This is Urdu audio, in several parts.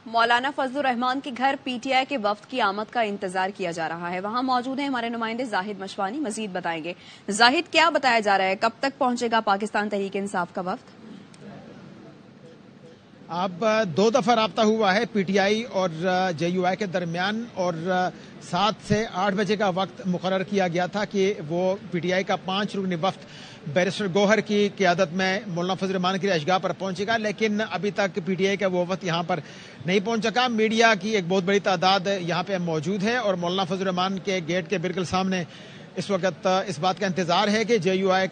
مولانا فضل الرحمان کے گھر پی ٹی آئی کے وفد کی آمد کا انتظار کیا جا رہا ہے. وہاں موجود ہیں ہمارے نمائندے زاہد مشوانی. مزید بتائیں گے زاہد، کیا بتایا جا رہا ہے، کب تک پہنچے گا پاکستان تحریک انصاف کا وفد؟ اب 2 دفعہ رابطہ ہوا ہے پی ٹی آئی اور جے یو آئی کے درمیان، اور 7 سے 8 بجے کا وقت مقرر کیا گیا تھا کہ وہ پی ٹی آئی کا 5 رکنی وفد بیرسٹر گوہر کی قیادت میں مولانا فضل الرحمان کی رہائشگاہ پر پہنچے گا، لیکن ابھی تک پی ٹی آئی کا وہ وفد یہاں پر نہیں پہنچ سکا. میڈیا کی ایک بہت بڑی تعداد یہاں پہ موجود ہے اور مولانا فضل الرحمان کے گیٹ کے بالکل سامنے اس وقت اس بات کا انتظار ہے کہ جے یو آئی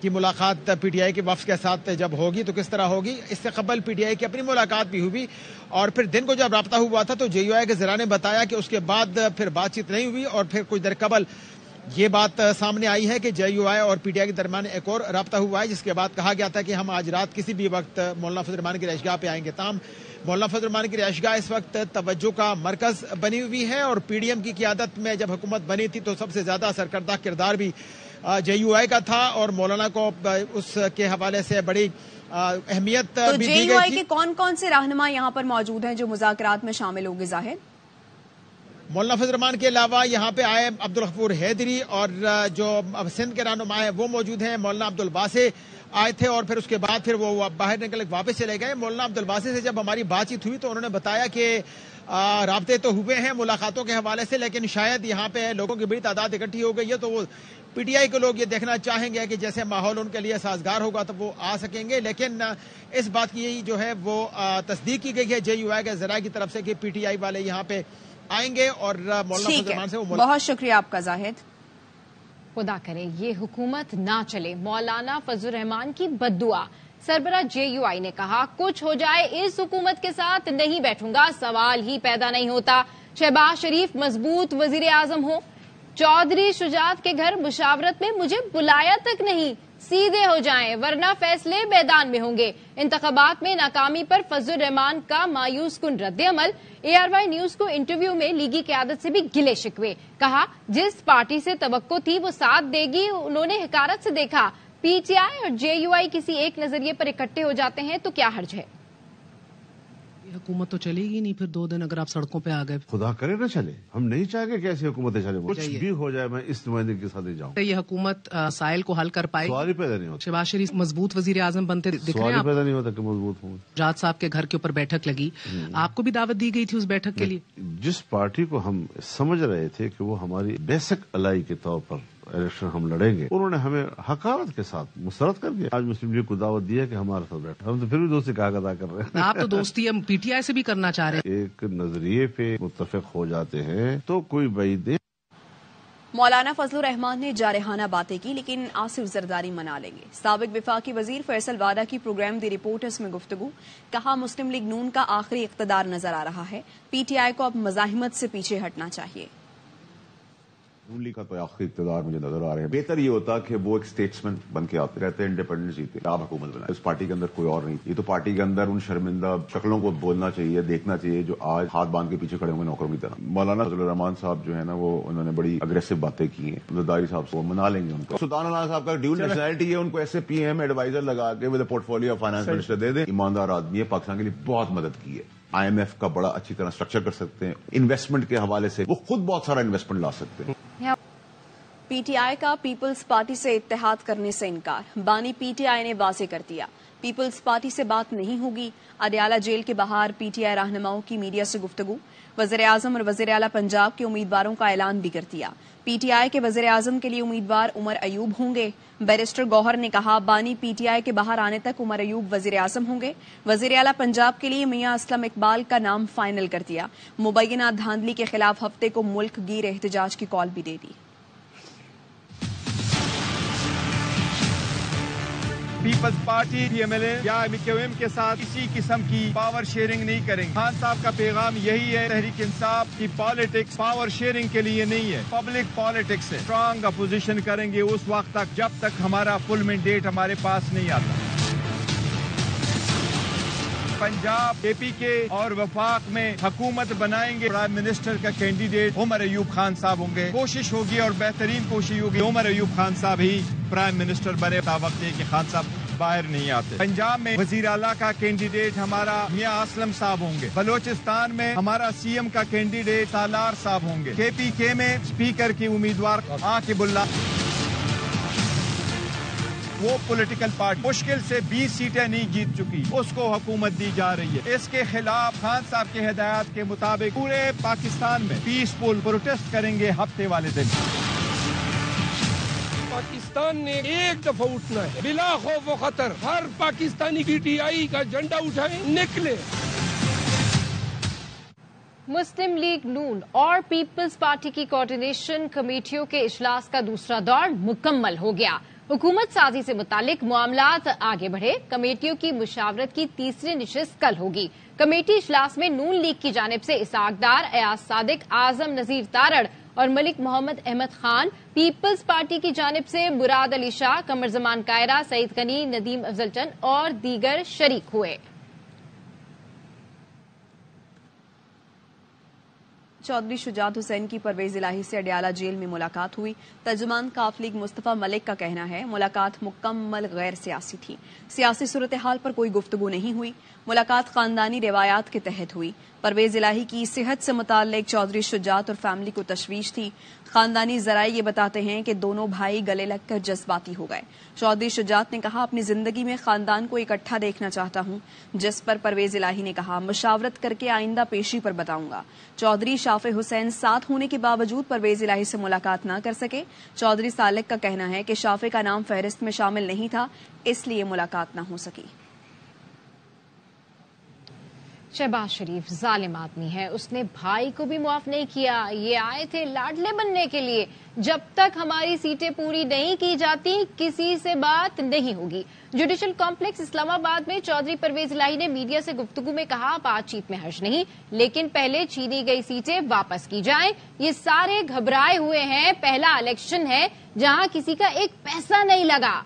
کی ملاقات پی ٹی آئی کے وفد کے ساتھ جب ہوگی تو کس طرح ہوگی. اس سے قبل پی ٹی آئی کی اپنی ملاقات بھی ہوئی اور پھر دن کو جب رابطہ ہوا تھا تو جے یو آئی کے ذرائع نے بتایا کہ اس کے بعد پھر بات چیت نہیں ہوئی، اور پھر کچھ دیر قبل یہ بات سامنے آئی ہے کہ جے یو آئی اور پی ٹی آئی کے درمیان ایک اور رابطہ ہوا ہے، جس کے بعد کہا گیا تھا کہ ہم آج رات کسی بھی وقت مولانا فضل الرحمان کی رہائشگاہ پہ آئیں گے. تاہم مولانا فضل الرحمان کی رہائشگاہ اس وقت توجہ کا مرکز بنی ہوئی ہے، اور پی ڈی ایم کی قیادت میں جب حکومت بنی تھی تو سب سے زیادہ سرکردہ کردار بھی جے یو آئی کا تھا، اور مولانا کو اس کے حوالے سے بڑی اہمیت بھی دی گئی تھی. جے یو آئی کے کون کون سے رہنما یہاں پر موجود ہیں جو مذاکرات میں شامل ہوں گے زاہد؟ مولانا فضل الرحمان کے علاوہ یہاں پہ آئے عبدالغفور حیدری، اور جو سندھ کے رہنما ہیں وہ موجود ہیں. مولانا عبدالباسط آئے تھے اور پھر اس کے بعد پھر وہ باہر نکل کے واپس چلے گئے. مولانا عبدالباسط سے جب ہماری بات چیت ہوئی تو انہوں نے بتایا کہ رابطے تو ہوئے ہیں ملاقاتوں کے حوالے سے، لیکن شاید یہاں پہ لوگوں کی بڑی تعداد اکٹھی ہو گئی ہے تو وہ پی ٹی آئی کے لوگ یہ دیکھنا چاہیں گے کہ جیسے ماحول ان کے لیے سازگار ہوگا تو وہ آ سکیں گے. لیکن اس بات کی جو ہے وہ تصدیق کی گئی ہے جے یو آئی کے ذرائع کی طرف سے کہ پی ٹی آئی والے یہاں پہ آئیں گے اور مولانا فضل الرحمان سے بہت شکریہ آپ کا زاہد. خدا کرے یہ حکومت نہ چلے، مولانا فضل الرحمان کی بد دعا. سربراہ جے یو آئی نے کہا کچھ ہو جائے اس حکومت کے ساتھ نہیں بیٹھوں گا. سوال ہی پیدا نہیں ہوتا شہباز شریف مضبوط وزیر اعظم ہو، چودھری شجاعت کے گھر مشاورت میں مجھے بلایا تک نہیں، سیدھے ہو جائیں ورنہ فیصلے میدان میں ہوں گے. انتخابات میں ناکامی پر فضل الرحمان کا مایوس کن رد عمل. اے آر وائی نیوز کو انٹرویو میں لیگی قیادت سے بھی گلے شکوے. کہا جس پارٹی سے توقع تھی وہ ساتھ دے گی انہوں نے حقارت سے دیکھا. پی ٹی آئی اور جے یو آئی کسی ایک نظریے پر اکٹھے ہو جاتے ہیں تو کیا حرج ہے؟ حکومت تو چلے گی نہیں پھر 2 دن اگر آپ سڑکوں پہ آ گئے. خدا کرے نہ چلے، ہم نہیں چاہیں گے کہ ایسی حکومتیں چلے، کچھ بھی ہو جائے میں اس نمائندگی کے ساتھ ہی جاؤں. یہ حکومت مسائل کو حل کر پائے؟ سوال ہی پیدا نہیں ہوتا. شہباز شریف مضبوط وزیر اعظم بنتے دکھ رہے ہیں؟ سوال ہی پیدا نہیں ہوتا کہ مضبوط ہوں. راج صاحب کے گھر کے اوپر بیٹھک لگی، آپ کو بھی دعوت دی گئی تھی اس بیٹھک کے لیے؟ جس پارٹی کو ہم سمجھ رہے تھے کہ وہ ہماری بیسک الائی کے طور پر الیکشن ہم لڑیں گے، انہوں نے ہمیں حقارت کے ساتھ مسترد کر دیا. آج مسلم لیگ کو دعوت دی ہے کہ ہمارے ساتھ بیٹھا، ہم تو پھر بھی دوستی کا ادا کر رہے ہیں. آپ تو دوستی ہم پی ٹی آئی سے بھی کرنا چاہ رہے ہیں. ایک نظریے پہ متفق ہو جاتے ہیں تو کوئی بعید نہیں. مولانا فضل الرحمان نے جارحانہ باتیں کی لیکن آصف زرداری منا لیں گے. سابق وفاقی وزیر فیصل وادہ کی پروگرام دی رپورٹرز میں گفتگو. کہا مسلم لیگ نون کا آخری اقتدار نظر آ رہا ہے، پی ٹی آئی کو اب مزاحمت سے پیچھے ہٹنا چاہیے. نون لیگ کا تو آخری اقتدار مجھے نظر آ رہے ہیں. بہتر یہ ہوتا کہ وہ ایک اسٹیٹسمین بن کے آتے رہتے، انڈیپینڈنس جیتے، آپ حکومت بنائے. اس پارٹی کے اندر کوئی اور نہیں. یہ تو پارٹی کے اندر ان شرمندہ شکلوں کو بولنا چاہیے، دیکھنا چاہیے جو آج ہاتھ باندھ کے پیچھے کھڑے ہوں گے نوکروں کی طرح. مولانا فضل الرحمان صاحب جو ہے نا وہ انہوں نے بڑی اگریسو باتیں کی ہیں. زرداری صاحب سے وہ منا لیں گے ان کو. سلطان اللہ صاحب کا ڈیول نیشنلٹی ہے، ان کو ایسے پی ایم ایڈوائزر لگا کے with portfolio finance minister دے دیں. ایماندار آدمی ہے، پاکستان کے لیے بہت مدد کی ہے. آئی ایم ایف کا بڑا اچھی طرح اسٹرکچر کر سکتے ہیں. انویسٹمنٹ کے حوالے سے وہ خود بہت سارا انویسٹمنٹ لا سکتے ہیں. پی ٹی آئی کا پیپلز پارٹی سے اتحاد کرنے سے انکار. بانی پی ٹی آئی نے واضح کر دیا پیپلز پارٹی سے بات نہیں ہوگی. اڈیالہ جیل کے باہر پی ٹی آئی رہنماؤں کی میڈیا سے گفتگو. وزیر اعظم اور وزیر اعلیٰ پنجاب کے امیدواروں کا اعلان بھی کر دیا. پی ٹی آئی کے وزیر اعظم کے لیے امیدوار عمر ایوب ہوں گے. بیرسٹر گوہر نے کہا بانی پی ٹی آئی کے باہر آنے تک عمر ایوب وزیر اعظم ہوں گے. وزیر اعلیٰ پنجاب کے لیے میاں اسلم اقبال کا نام فائنل کر دیا. مبینہ دھاندلی کے خلاف ہفتے کو ملک گیر احتجاج کی کال بھی دے دی. Peoples Party P M L A یا کیو ایم کے ساتھ کسی قسم کی پاور شیئرنگ نہیں کریں گے. خان صاحب کا پیغام یہی ہے، تحریک انصاف کی پالیٹکس پاور شیئرنگ کے لیے نہیں ہے، پبلک پالیٹکس ہے. اسٹرانگ اپوزیشن کریں گے اس وقت تک جب تک ہمارا فل مینڈیٹ ہمارے پاس نہیں آتا. پنجاب، اے پی کے اور وفاق میں حکومت بنائیں گے. پرائم منسٹر کا کینڈیڈیٹ عمر ایوب خان صاحب ہوں گے. کوشش ہوگی اور بہترین کوشش ہوگی عمر ایوب خان صاحب ہی پرائم منسٹر بنے. وقت ہے کہ خان صاحب باہر نہیں آتے. پنجاب میں وزیر اعلیٰ کا کینڈیڈیٹ ہمارا میاں اسلم صاحب ہوں گے. بلوچستان میں ہمارا سی ایم کا کینڈیڈیٹ سالار صاحب ہوں گے. KPK میں اسپیکر کی امیدوار عاقب اللہ. وہ پولیٹیکل پارٹی مشکل سے 20 سیٹیں نہیں جیت چکی, اس کو حکومت دی جا رہی ہے. اس کے خلاف خان صاحب کے ہدایات کے مطابق پورے پاکستان میں پیسفل پروٹیسٹ کریں گے ہفتے والے دن. پاکستان نے ایک دفعہ اٹھنا ہے بلا خوف و خطر. ہر پاکستانی PTI کا جھنڈا اٹھائے نکلے. مسلم لیگ نون اور پیپلز پارٹی کی کوارڈینیشن کمیٹیوں کے اجلاس کا دوسرا دور مکمل ہو گیا. حکومت سازی سے متعلق معاملات آگے بڑھے. کمیٹیوں کی مشاورت کی تیسری نشست کل ہوگی. کمیٹی اجلاس میں نون لیگ کی جانب سے اسحاق ڈار, ایاز صادق, اعظم نذیر تارڑ اور ملک محمد احمد خان, پیپلز پارٹی کی جانب سے مراد علی شاہ, قمر زمان کائرہ, سعید غنی, ندیم افضل چند اور دیگر شریک ہوئے. چودھری شجاعت حسین کی پرویز الہی سے اڈیالہ جیل میں ملاقات ہوئی. ترجمان کاف لیگ مصطفیٰ ملک کا کہنا ہے ملاقات مکمل غیر سیاسی تھی. سیاسی صورتحال پر کوئی گفتگو نہیں ہوئی. ملاقات خاندانی روایات کے تحت ہوئی. پرویز الہی کی صحت سے متعلق چودھری شجاعت اور فیملی کو تشویش تھی. خاندانی ذرائع یہ بتاتے ہیں کہ دونوں بھائی گلے لگ کر جذباتی ہو گئے. چودھری شجاعت نے کہا اپنی زندگی میں خاندان کو اکٹھا دیکھنا چاہتا ہوں, جس پر پرویز الہی نے کہا مشاورت کر کے آئندہ پیشی پر بتاؤں گا. چودھری شافع حسین ساتھ ہونے کے باوجود پرویز الہی سے ملاقات نہ کر سکے. چودھری سالک کا کہنا ہے کہ شافع کا نام فہرست میں شامل نہیں تھا, اس لیے ملاقات نہ ہو سکی. شہباز شریف ظالم آدمی ہے, اس نے بھائی کو بھی معاف نہیں کیا. یہ آئے تھے لاڈلے بننے کے لیے. جب تک ہماری سیٹیں پوری نہیں کی جاتی کسی سے بات نہیں ہوگی. جوڈیشل کمپلیکس اسلام آباد میں چودھری پرویز الہی نے میڈیا سے گفتگو میں کہا بات چیت میں حرج نہیں, لیکن پہلے چھینی گئی سیٹیں واپس کی جائیں. یہ سارے گھبرائے ہوئے ہیں. پہلا الیکشن ہے جہاں کسی کا ایک پیسہ نہیں لگا.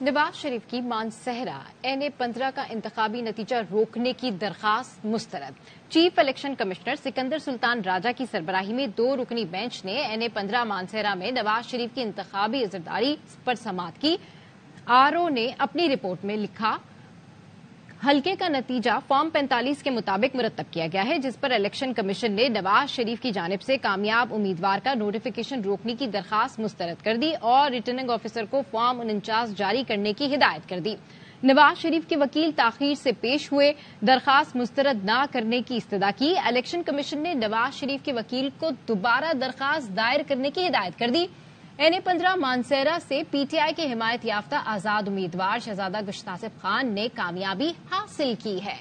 نواز شریف کی مانسہرہ NA-15 کا انتخابی نتیجہ روکنے کی درخواست مسترد. چیف الیکشن کمشنر سکندر سلطان راجہ کی سربراہی میں 2 رکنی بینچ نے NA-15 مانسہرہ میں نواز شریف کی انتخابی عزرداری پر سماعت کی. RO نے اپنی رپورٹ میں لکھا حلقے کا نتیجہ فارم 45 کے مطابق مرتب کیا گیا ہے, جس پر الیکشن کمیشن نے نواز شریف کی جانب سے کامیاب امیدوار کا نوٹیفیکیشن روکنے کی درخواست مسترد کر دی اور ریٹرننگ آفیسر کو فارم 49 جاری کرنے کی ہدایت کر دی. نواز شریف کے وکیل تاخیر سے پیش ہوئے, درخواست مسترد نہ کرنے کی استدعا کی. الیکشن کمیشن نے نواز شریف کے وکیل کو دوبارہ درخواست دائر کرنے کی ہدایت کر دی. NA-15 مانسہرہ سے PTI کے حمایت یافتہ آزاد امیدوار شہزادہ گشت آصف خان نے کامیابی حاصل کی ہے.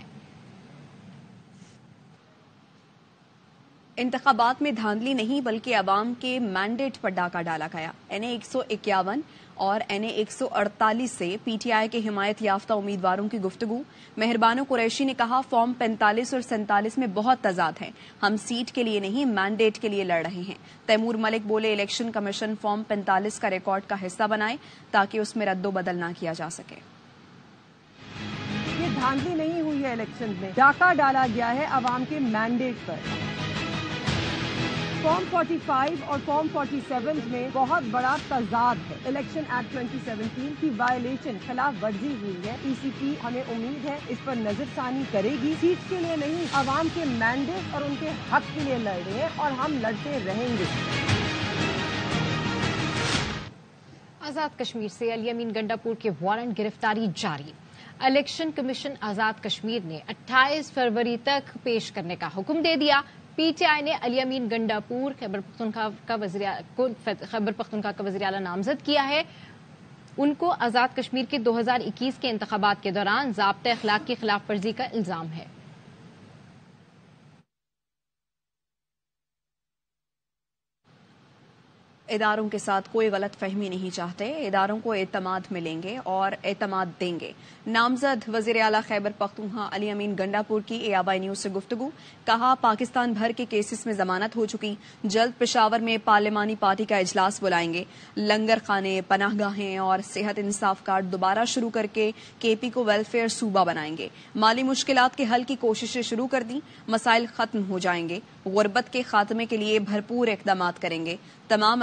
انتخابات میں دھاندلی نہیں بلکہ عوام کے مینڈیٹ پر ڈاکہ ڈالا گیا. NA-151 اور NA-148 سے PTI کے حمایت یافتہ امیدواروں کی گفتگو. مہربانو قریشی نے کہا فارم 45 اور 47 میں بہت تضاد ہے, ہم سیٹ کے لیے نہیں مینڈیٹ کے لیے لڑ رہے ہیں. تیمور ملک بولے الیکشن کمیشن فارم 45 کا ریکارڈ کا حصہ بنائے تاکہ اس میں رد و بدل نہ کیا جا سکے. یہ دھاندلی نہیں ہوئی ہے, الیکشن میں ڈاکہ ڈالا گیا ہے عوام کے مینڈیٹ پر. فارم 45 اور فارم 47 میں بہت بڑا تضاد ہے. الیکشن ایکٹ 2017 کی وائلیشن خلاف ورزی ہوئی ہے. PCP ہمیں امید ہے اس پر نظر ثانی کرے گی. سیٹ کے لیے نہیں, عوام کے مینڈیٹ اور ان کے حق کے لیے لڑ رہے ہیں اور ہم لڑتے رہیں گے. آزاد کشمیر سے علی امین گنڈاپور کے وارنٹ گرفتاری جاری. الیکشن کمیشن آزاد کشمیر نے 28 فروری تک پیش کرنے کا حکم دے دیا. PTI نے علی امین گنڈاپور خیبر پختونخوا کا وزیر اعلیٰ نامزد کیا ہے. ان کو آزاد کشمیر کے 2021 کے انتخابات کے دوران ضابطۂ اخلاق کی خلاف ورزی کا الزام ہے. اداروں کے ساتھ کوئی غلط فہمی نہیں چاہتے, اداروں کو اعتماد ملیں گے اور اعتماد دیں گے. نامزد وزیر اعلیٰ خیبر پختونخوا علی امین گنڈاپور کی ABI نیوز سے گفتگو. کہا پاکستان بھر کے کیسز میں ضمانت ہو چکی, جلد پشاور میں پارلیمانی پارٹی کا اجلاس بلائیں گے. لنگر خانے, پناہ گاہیں اور صحت انصاف کارڈ دوبارہ شروع کر کے KP کو ویلفیئر صوبہ بنائیں گے. مالی مشکلات کے حل کی کوششیں شروع کر دیں, مسائل ختم ہو جائیں گے. غربت کے خاتمے کے لیے بھرپور اقدامات کریں گے. تمام